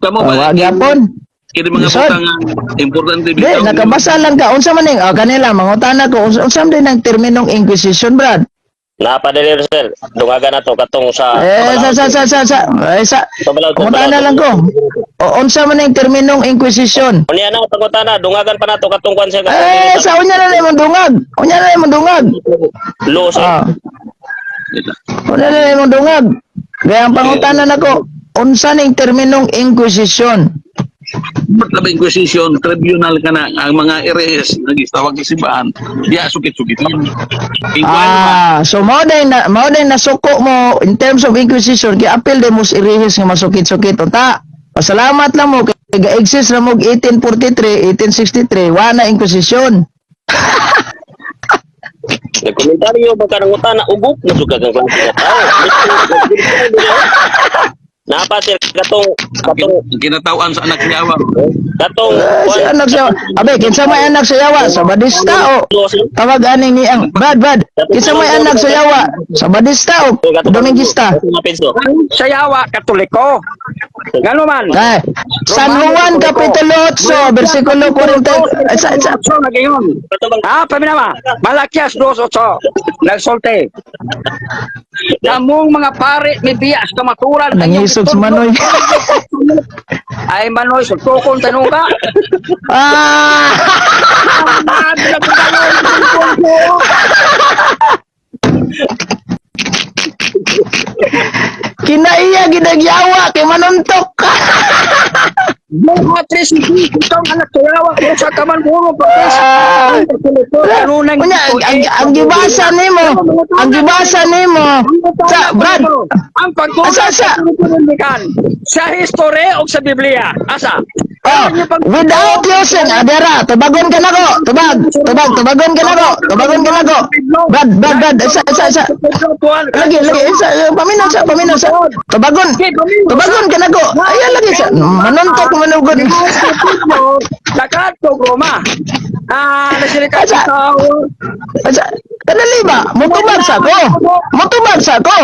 Kamo ba?
Wag yapon.
Kini mga
Sir.
butang importante
Di, nakabasa lang ka. Unsa man ning kanila mangutana ko unsa man din ang terminong inquisition, Brad?
Napadali sir. Dungagan na to katong sa
Mangutana lang ko. O unsa man ning terminong inquisition?
Unya na pangutana, dungagan pa nato katong kwan sir.
Sa unya na imong dungag. Unya na imong dungag.
Lo sir.
Ah, unya na imong dungag. Kaya ang pangutana nako, unsa ning terminong inquisition?
Ba't na ba inquisition, tribunal ka na, ang mga RS, nagistawag sa simbahan, diya sukit-sukit yun.
So mao day nasuko mo in terms of inquisition kay appeal de mus irihis nga masukit-sukit unta. Pasalamat lang mo kay ga-exist ra mo 1843, 1863 wala inquisition.
Nagkomentaryo ba ka ng utana ugok na sugad ang kwan sa tao. Napa sir katong
Kinatawan sa anak niya,
Si anak siya. Abe, kinsa may anak sa yawa sa Badista o tawag aning ni ang Brad. Kinsa may anak sa yawa sa Badista o Domingista.
Sayawa Katoliko. Ngano man?
Ay, San Juan Kapitulo 8 bersikulo 40.
Ngayon. Paminama. Malakias 2:8. Nagsolte. Kamong mga pare may biyas kamaturan.
Nangisog si Manoy.
Ay Manoy, sutukon tanong ka.
Kinaiya ginagyawa kay manuntok ka.
Mga tres, itong anak sayawa kung sa kaman puro pagkis.
Kunya, ang gibasa nimo, sa Brad,
ang pagtunan
sa
sa history o sa Biblia. Asa?
without using adera, tubagon ka nako, tubagon ka nako. Brad, sa lagi, paminaw sa, tubagon ka nako. Ayan lagi sa, manuntok manugod.
Nakato Roma. Nasilika
Asa?
sa
Kadali ba? Mutubag sa ko.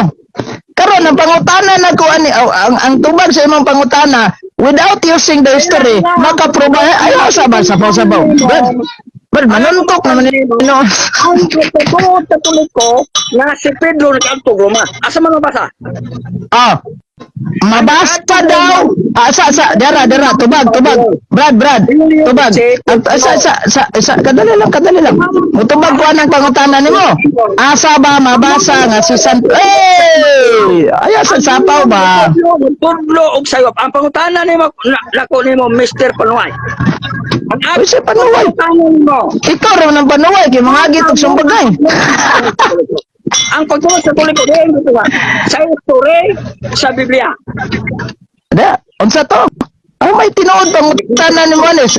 Karon ang pangutana na ko ani ang tubag sa imong pangutana without using the history makaproba ayo sabaw. Brad, manuntok naman no.
Ang Katoliko nga si Pedro nagkantog Roma. Asa man mabasa?
Mabasa daw. Dara, tubag. Brad, tubag. Kadali lang. Mutubag ko anang pangutana nimo. Asa ba mabasa nga si San Ayo sa sapaw ba?
Tudlo og sayop. Ang pangutana nimo nako nimo Mr. Panuay.
Uy, si Panuay. Ikaw raw ng Panuay kay mga gitog sumbagay.
Ang pagtuwa sa Katoliko din dito sa history sa Biblia.
Da, unsa to? May tinuod pangutana ni Manes.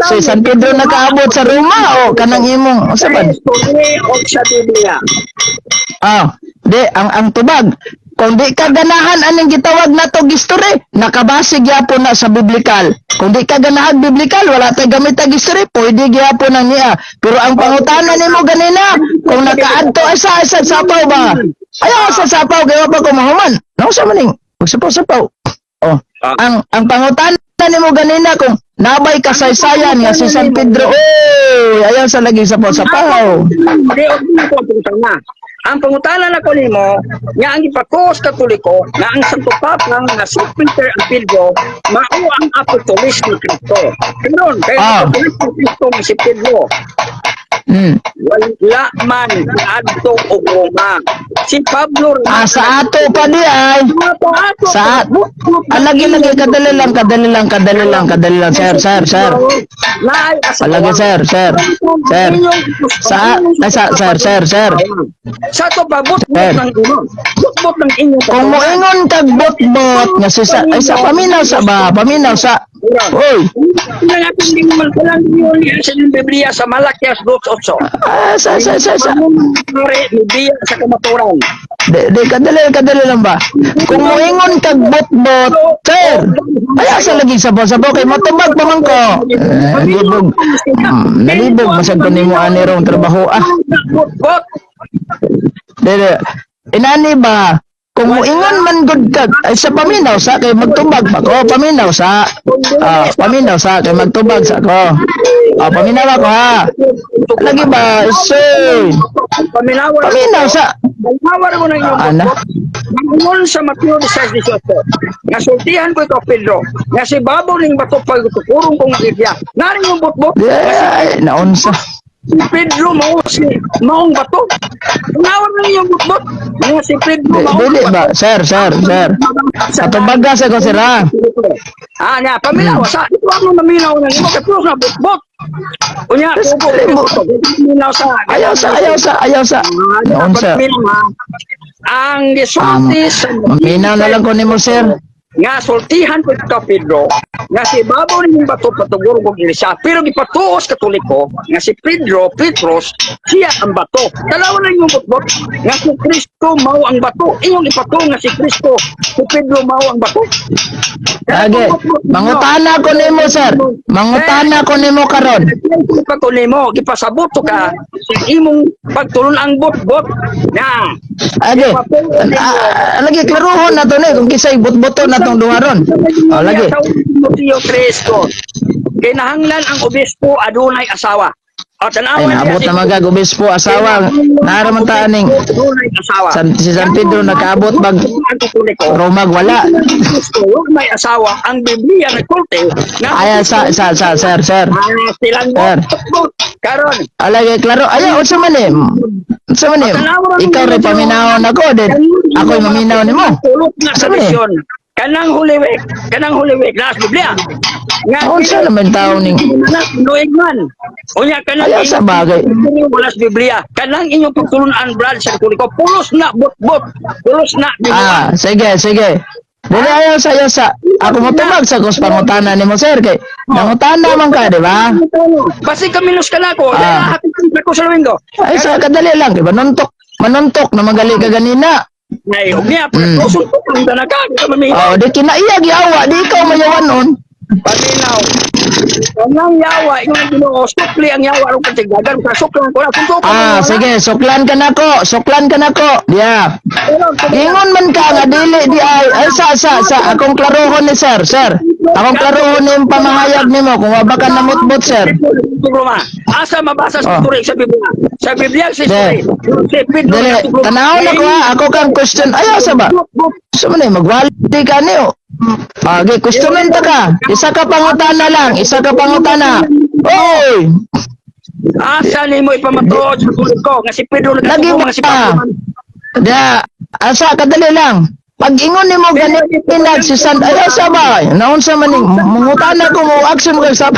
Si San Pedro nakaabot sa Roma o kanang imong
Sa
usapan?
history o sa Biblia.
Di ang tubag. Kung di ka ganahan aning gitawag nato history, nakabase gyapon na sa biblical. Kung di ka ganahan biblical, wala tay gamit ang history, pwede gyapon ang niya. Pero ang pangutana nimo ganina, kung nakaadto sa sapaw ba? Ayaw sa sapaw kaya pa ko mahuman. Nausa man ning magsapaw-sapaw. Ang pangutana nimo ganina kung nabay kasaysayan nga si San Pedro. Ayaw sa lagi sapaw-sapaw.
Ang pangutana na ko nimo nga ang ipakos Katoliko nga ang Santo Papa nga si Peter ang Pedro mao ang apostolis ni Kristo. Karon kay apostolis ni Kristo nga si Pedro. Wala man adto og Roma. Si Pablo
Sa ato pa di ay. Sa lagi kadali lang sir. Lagi sir. Sir.
Sa to babot ng inyo.
Kung moingon kag bot nga si sa paminaw sa. Oy.
Hindi mo man palang yun sa Biblia sa Malakias 2:8.
Sa.
Biblia sa kamaturan.
Di kadali lang ba? Kung moingon kag bot, sir. Ay sa lagi sabaw kay matubag pa man ko. Nalibog masag ko nimo ani rong trabaho.
Bot.
Inani ba? kung muingon man gud ka ay sa paminaw sa kay magtubag pa ko paminaw sa kay magtubag sa ko paminaw ako ha lagi ba soy paminaw sa
Paminawar mo ng iyong
Ana?
Mangungon sa Mateo 16:18. Nasultihan ko ito, Pedro. Nga si Babaw ning bato pagtukurong kong Biblia. Naring yung butbot.
ay naunsa
Si Pedro maong bato. Paminawar ng iyong butbot. Nga si Pedro maong
dili ba sir katubaga sa ko sira
Nya, paminaw sa ito ang maminaw ng imo kapos na butbot. Unya, paminaw sa
ayaw sa naunsa
ang gisulti sa
maminaw na lang ko nimo sir
nga sultihan ko ito Pedro nga si Babaw ning bato patuguro kong iglesia pero gipatuos Katoliko nga si Petros siya ang bato dalawa lang yung butbot nga si Kristo mao ang bato iyong ipatuo nga si Kristo si Pedro mao ang bato
lagi mangutana ko nimo sir mangutana ko nimo karon
pagkunimo gipasabot ka sa imong pagtulon ang butbot na
lagi lagi klarohon na to ni kung kisay butboto na tong duharon lagi
Timoteo 3:2 kinahanglan ang obispo adunay asawa at
ay naabot na mga obispo asawa naraman ta aning si San Pedro nakaabot bag Romag wala
may asawa ang Biblia nagkulte
ay sir
silang karon
lagi klaro ay unsa man ikaw rin paminahon ako din ako'y maminaw nimo
tulot nga
Sa man eh?
tradisyon kanang Holy Week nas Biblia nga
unsa naman tao ning
Luig man unya kanang
Ayaw sa bagay.
walas Biblia kanang inyong pagtulunan brad sa Katoliko pulos na bot pulos na Biblia
sige dili ayaw sa ako mo tumag sa kus pangutana nimo sir kay nangutana man ka di ba
basi kamilos ka na ko hatid ko sa Domingo
ay sa kadali lang kay manuntok na magali ka ganina
ay ugnya puso ang tanaka mamili
di kinaiya giawa di ikaw mayawanon
paminaw kanang yawa yung Ginoo sukli ang yawa ron katigagan ka suklan ko na tuntok
sige suklan ka nako yeah gingon man ka nga dili di ay sa akong klarohon ni sir akong klarohon ni pamahayag nimo kung wa ba ka namutbot sir
asa mabasa sa turig sa Biblia si Pedro
dili tanaw na ko ako kang question ayaw sa ba so man magwali ka niyo questionan ta ka isa ka pangutana lang oy
asa nimo ipamatuod sa turig ko nga si Pedro
lagi
nga si Pablo
asa kadali lang pag ingon nimo ganina si San ayaw sa ba naunsa man ning mangutana ko mo action ko sa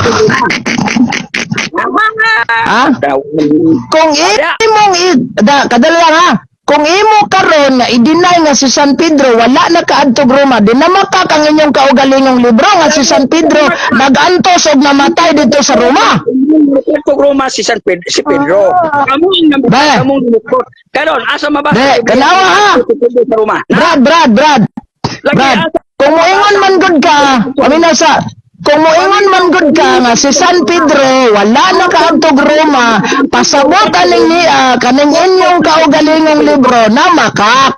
kung imong kadali lang ha kung imo karon nga i-deny nga si San Pedro wala na kaadtog Roma dinamaka kang inyong kaugalingong libro nga si San Pedro nagantos og namatay dito sa Roma
Roma si Pedro among lukot karon asa mabasa
kanawa ha Brad kung moingon man gud ka paminaw sa kung moingon man gud ka nga si San Pedro wala na kaadtog Roma pasabot aning niya kaning inyong kaugalingong libro na makak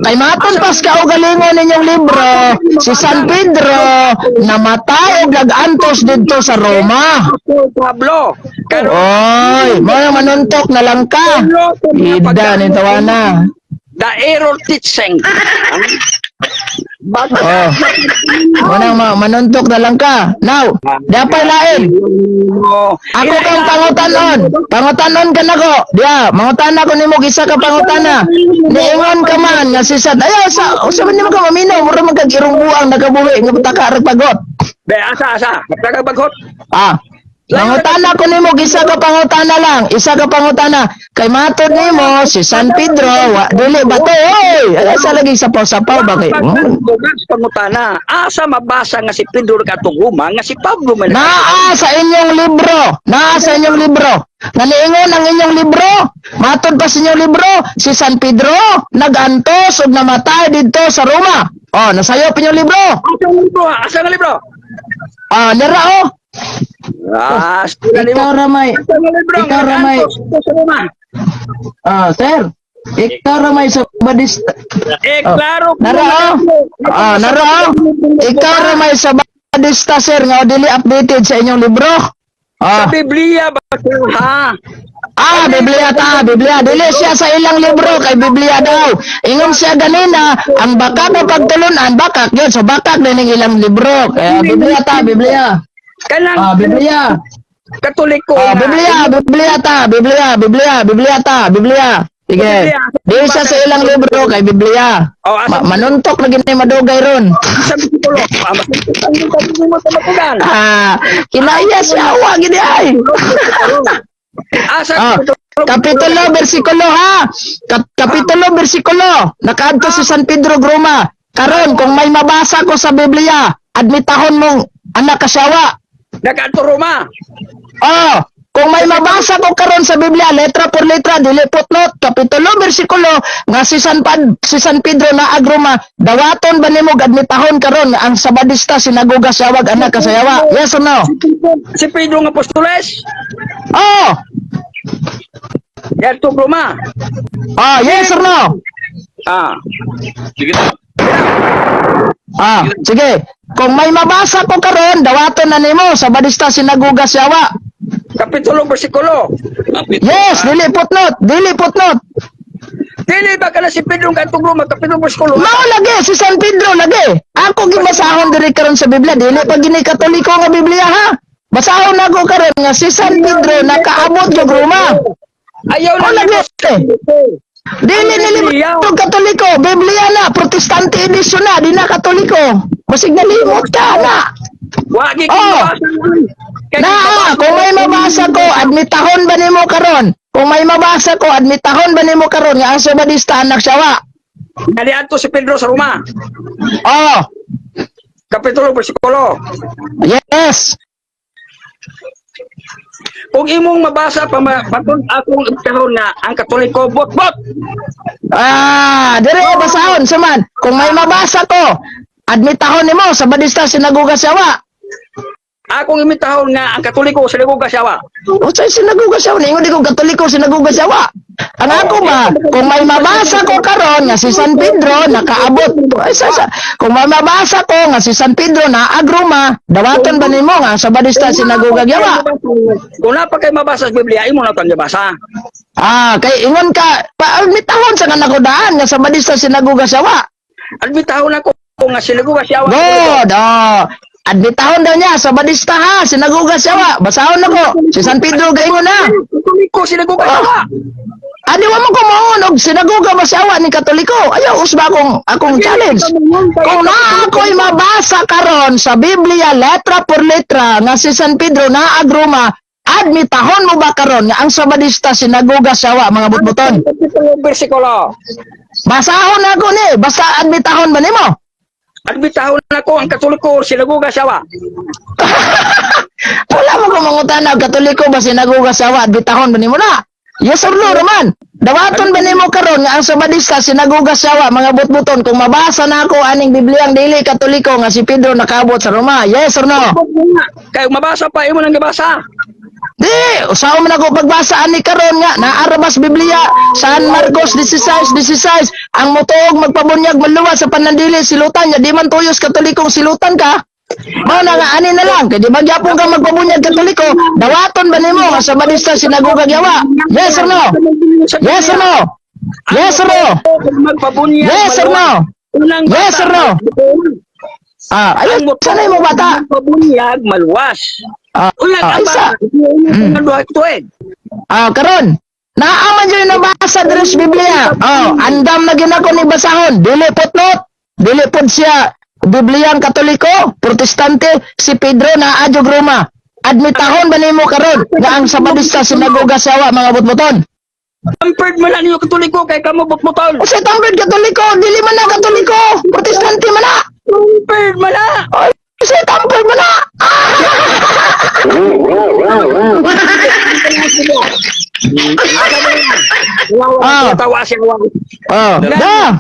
kay maton pas kaugalingon ninyong libro si San Pedro namatay og nagantos didto sa Roma
Pablo
oy mo manuntok na lang ka ida ni tawana
the error teaching
Manang manuntok na lang ka. Now, dapat lain. Ako kang pangutanon ka na ko. Mangutan ako nimo isa ka pangutana. Niingon ka man nga si Sad. Ayaw sa man nimo ka maminaw, mura man kag irong buang nagabuhi nga pataka rag pagot.
Asa. Pataka pagot.
Mangutana ko nimo isa ka pangutana kay matod nimo si San Pedro dili ba to oy asa lagi sapaw ba kay
pangutana asa mabasa nga si Pedro katuguma nga si Pablo man
naa sa inyong libro nga niingon ang inyong libro matod pa sa inyong libro si San Pedro nagantos ug namatay didto sa Roma nasayo pa inyong libro
asa nga libro
nira ikaw ramay sir Ikaw ramay sa badista.
Klaro ko
Nara, nara. Ikaw ramay sa badista, sir, nga dili updated sa inyong libro.
Sa Biblia ba ha?
Biblia ta, Biblia. Dili siya sa ilang libro, kay Biblia daw. Ingon siya ganina, ang bakak na pagtulunan, bakak yun. So bakak din ang ilang libro. Kaya Biblia ta, Biblia.
Kanang
Biblia.
Katoliko na.
Biblia ta, Biblia ta, Biblia. Sige. Dili siya sa ilang libro, kay Biblia. Manuntok lagi ni madugay ron.
Sa Bikulo. Ang mo sa matugan.
Kinaya siya, wag gini ay. Kapitulo, versikulo ha. Kapitulo, versikulo. Nakaadto si San Pedro Gruma. Karon, kung may mabasa ko sa Biblia, admitahon mong anak kasawa.
Nagkaturuma.
Kung may mabasa ko karon sa Biblia, letra por letra, dili footnote, kapitulo, versikulo, nga si San Pedro na agruma, dawaton ba nimo admitahon karon ang sabadista sinaguga siyawag anak kasayawa? Yes or no?
Si Pedro ng Apostoles. Yan to Roma.
Yes or no?
Sige na.
Sige. Kung may mabasa ko karon, dawaton na nimo sabadista sinaguga siyawa.
Kapitulo, versikulo.
Yes, dili footnote, dili footnote.
Dili ba ka na si Pedro ng Roma, kapitulo, versikulo?
Mao lagi si San Pedro lagi. Ako gibasahon diri karon sa Biblia, dili pa gini Katoliko nga Biblia ha. Basahon ako karon nga si San Pedro nakaabot jud Roma.
Ayaw na
lagi. Dili nilibot Katoliko, Biblia na, Protestante edisyon na, di na Katoliko. Basig nalimot ka na.
Wagi ka
Kung may mabasa ko, admitahon ba nimo karon? Kung may mabasa ko, admitahon ba nimo karon nga ang sabadista anak siyawa?
Nalian to si Pedro sa Roma. Kapitulo, versikulo.
Yes.
Kung imong mabasa patun akong ibtahon na ang Katoliko bot-bot.
Dire basahon suman. Kung may mabasa ko, admitahon nimo sabadista sinaguga siyawa.
Akong imitahon nga ang Katoliko sinaguga siyawa.
Usay sinaguga siyawa, ningon di ko Katoliko sinaguga siyawa. Ang ako ba, kung may mabasa ko karon nga si San Pedro nakaabot. Kung may mabasa ko nga si San Pedro na agruma, dawaton ba nimo nga sabadista sinaguga siyawa?
Kung na pa kay mabasa sa Biblia, imo na tang basa.
Kay ingon ka, admitahon sa kanakudaan nga sabadista sinaguga siyawa.
Admitahon ako nga sinaguga siyawa.
God, admitahon daw niya, sabadista ha, sinaguga siyawa. Basahon ako, si San Pedro gaingon na.
Katoliko sinaguga siyawa.
Di mo ko maun og sinaguga ba siyawa ni Katoliko? Ayaw, usba akong challenge. Kung na ako'y mabasa karon sa Biblia, letra por letra, nga si San Pedro na agruma, admitahon mo ba karon nga ang sabadista sinaguga siyawa, mga butbuton?
Versikulo.
Basahon ako ni, basta admitahon ba nimo?
Admitahon ako ang Katoliko sinaguga siyawa.
Wala mo ko mangutana, Katoliko ba sinaguga siyawa, admitahon ba nimo na? Yes or no, Roman? Dawaton ba nimo karon nga ang sabadista sinaguga siyawa, mga butbuton, kung mabasa na ako aning Bibliang dili Katoliko nga si Pedro nakabot sa Roma? Yes or no?
Kaya mabasa pa, imo nang gibasa.
Di, usaw man ako pagbasa ani karon nga naarabas Biblia San Marcos 16:16 ang motuog magpabunyag maluwat sa panandili silutan nya di man tuyos Katolikong silutan ka. Mao na nga ani na lang kay di magyapon ka magpabunyag Katoliko, dawaton ba nimo nga sabadista sinaguga yawa? Yes or no? Yes or no? Yes or no?
Magpabunyag.
Yes or no? Yes or no? Ayun, sanay mo bata.
Magpabunyag maluwas. Ulang
isa. Karon, naaman dyan nabasa diri sa Biblia. Andam na ginako ni basahon. Dili footnote. Dili pod siya Bibliang Katoliko, Protestante, si Pedro na adjog Roma. Admitahon ba nimo karon nga ang sabadista sinaguga siyawa, mga butbuton?
Tampered man na niyo Katoliko kay kamo butbuton.
O sa tampered Katoliko, dili man na Katoliko, Protestante man na.
Tampered man na.
Sa tampered man na.
Tawa siya.
Da.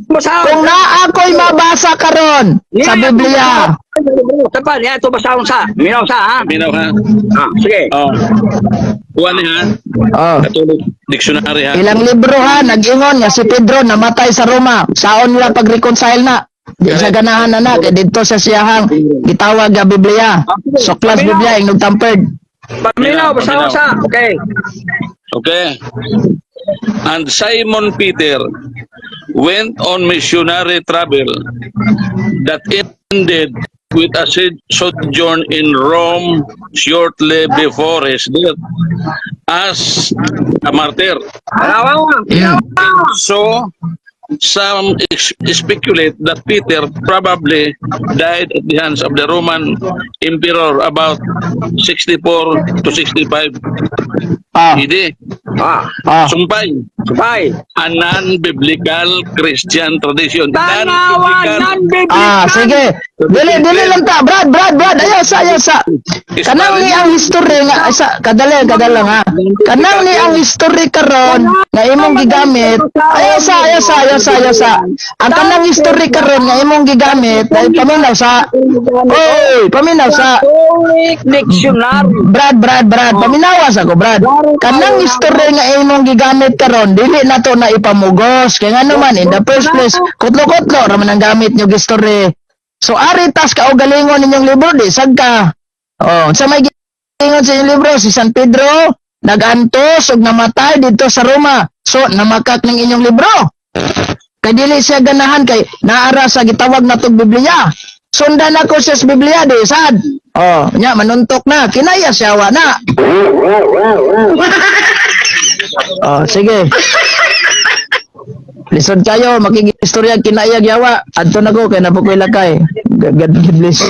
Basahon.
Kung naa ako'y mabasa karon sa Biblia.
Tapan, yan ito basahon sa. Minaw sa, ha?
Minaw ha.
Sige.
Oh. Kuha niya.
Oh.
Catholic Dictionary ha.
Ilang libro ha, nag-ingon nga si Pedro namatay sa Roma. Saon nila pag-reconcile na. Di sa ganahan na kay dito sa siyahang gitawag nga Biblia. Suklas Biblia, ingnog tampered.
Paminaw, basahon sa. Okay.
Okay. And Simon Peter went on missionary travel that ended with a sojourn in Rome shortly before his death as a martyr. So, some speculate that Peter probably died at the hands of the Roman emperor about 64 to 65
Ah,
AD.
Ah.
Sumpay,
Sabay.
a non-biblical Christian tradition.
Tanawa, non-biblical.
sige. Dili lang ta, Brad. Ayaw sa. Kanang ni ang history nga kadali ha. Kanang ni ang history karon nga imong gigamit. Ayaw sa. Ang kanang history karon nga imong gigamit ay paminaw sa. Oy, paminaw sa.
Catholic Dictionary.
Brad, paminawas ako, Brad. Kanang history nga imong gigamit karon, dili na to na ipamugos. Kaya nga naman, in the first place, kutlo-kutlo raman ang gamit nyo history. So, aritas ka o galingon ninyong libro, di sagka. Oh, sa may galingon sa inyong libro, si San Pedro, nagantos o namatay dito sa Roma. So, namakak ng inyong libro. Kay dili siya ganahan kay naara sa gitawag na tong Biblia. Sundan ako siya sa Biblia, di sad. Oh, nya manuntok na, kinaya siya wa na. Oh, sige. Lisod kayo, makikistorya kinaya yawa. Adto na ko kay napukoy lakay. God bless.